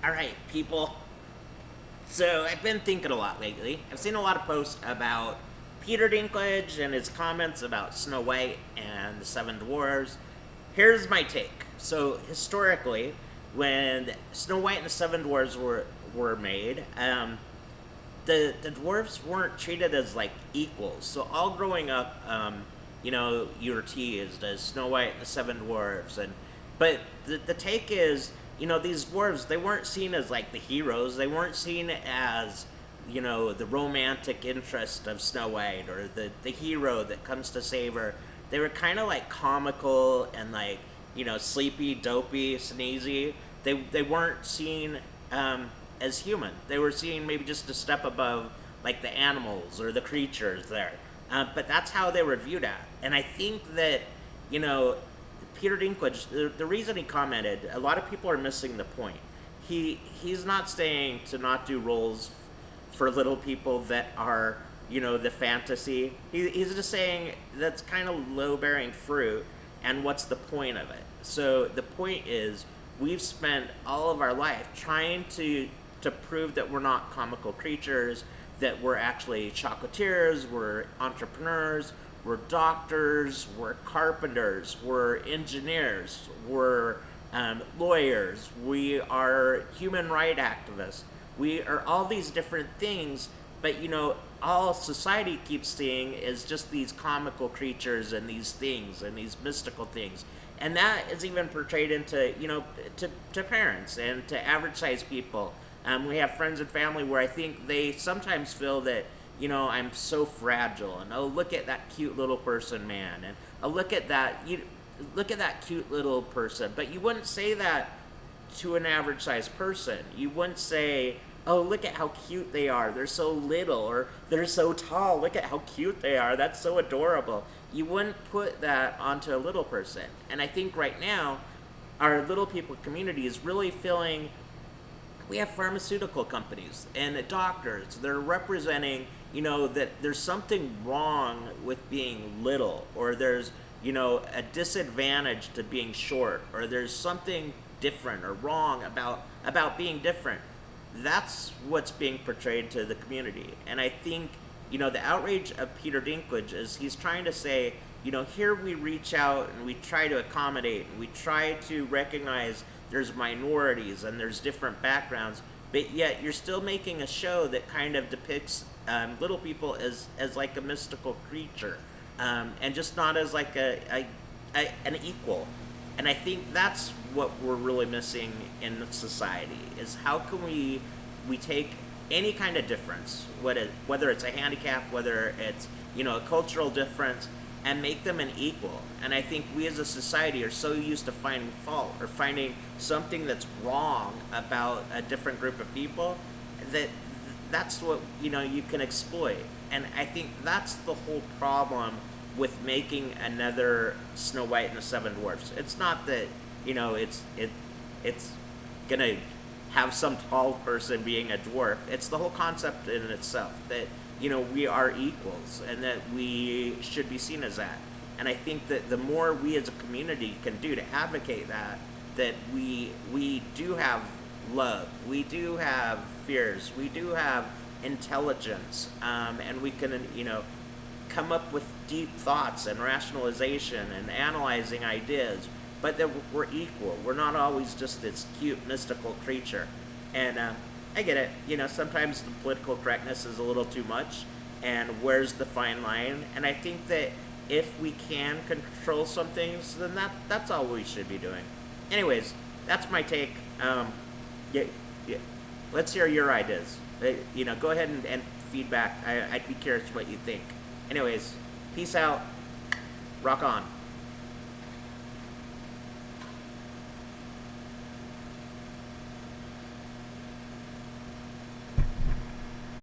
All right, people. So I've been thinking a lot lately. I've seen a lot of posts about Peter Dinklage and his comments about Snow White and the Seven Dwarfs. Here's my take. So historically, when Snow White and the Seven Dwarfs were made, the dwarves weren't treated as like equals. So all growing up, you were teased as Snow White and the Seven Dwarfs, and but the take is, these dwarves, they weren't seen as like the heroes. They weren't seen as the romantic interest of Snow White or the hero that comes to save her. They were kind of like comical and like sleepy, dopey, sneezy. They weren't seen as human. They were seen maybe just a step above like the animals or the creatures there. But that's how they were viewed at. And I think that, you know, Peter Dinklage, the reason he commented, a lot of people are missing the point. He's not saying to not do roles for little people that are, the fantasy. He's just saying that's kind of low bearing fruit, and what's the point of it? So the point is, we've spent all of our life trying to prove that we're not comical creatures, that we're actually chocolatiers, we're entrepreneurs, we're doctors, we're carpenters, we're engineers, we're lawyers, we are human rights activists. We are all these different things, but all society keeps seeing is just these comical creatures and these things and these mystical things. And that is even portrayed into, to parents and to average sized people. We have friends and family where I think they sometimes feel that, I'm so fragile, and oh, look at that cute little person, man, and oh, look at that cute little person. But you wouldn't say that to an average sized person. You wouldn't say, oh, look at how cute they are. They're so little, or they're so tall. Look at how cute they are. That's so adorable. You wouldn't put that onto a little person. And I think right now, our little people community is really feeling, we have pharmaceutical companies and doctors. They're representing, that there's something wrong with being little, or there's, a disadvantage to being short, or there's something different or wrong about being different. That's what's being portrayed to the community. And I think, the outrage of Peter Dinklage is he's trying to say, here we reach out and we try to accommodate and we try to recognize there's minorities and there's different backgrounds, but yet you're still making a show that kind of depicts little people as like a mystical creature, and just not as like an equal. And I think that's what we're really missing in society is how can we take any kind of difference, whether it's a handicap, whether it's a cultural difference, and make them an equal. And I think we as a society are so used to finding fault or finding something that's wrong about a different group of people that that's what you can exploit. And I think that's the whole problem with making another Snow White and the Seven Dwarfs. It's not that it's gonna have some tall person being a dwarf. It's the whole concept in itself that we are equals and that we should be seen as that. And I think that the more we as a community can do to advocate that we do have love, we do have fears, we do have intelligence, and we can come up with deep thoughts and rationalization and analyzing ideas, but that we're equal. We're not always just this cute mystical creature. And I get it. Sometimes the political correctness is a little too much, and where's the fine line? And I think that if we can control some things, then that's all we should be doing. Anyways, that's my take. Yeah, yeah. Let's hear your ideas. Go ahead and feedback. I'd be curious what you think. Anyways, peace out. Rock on.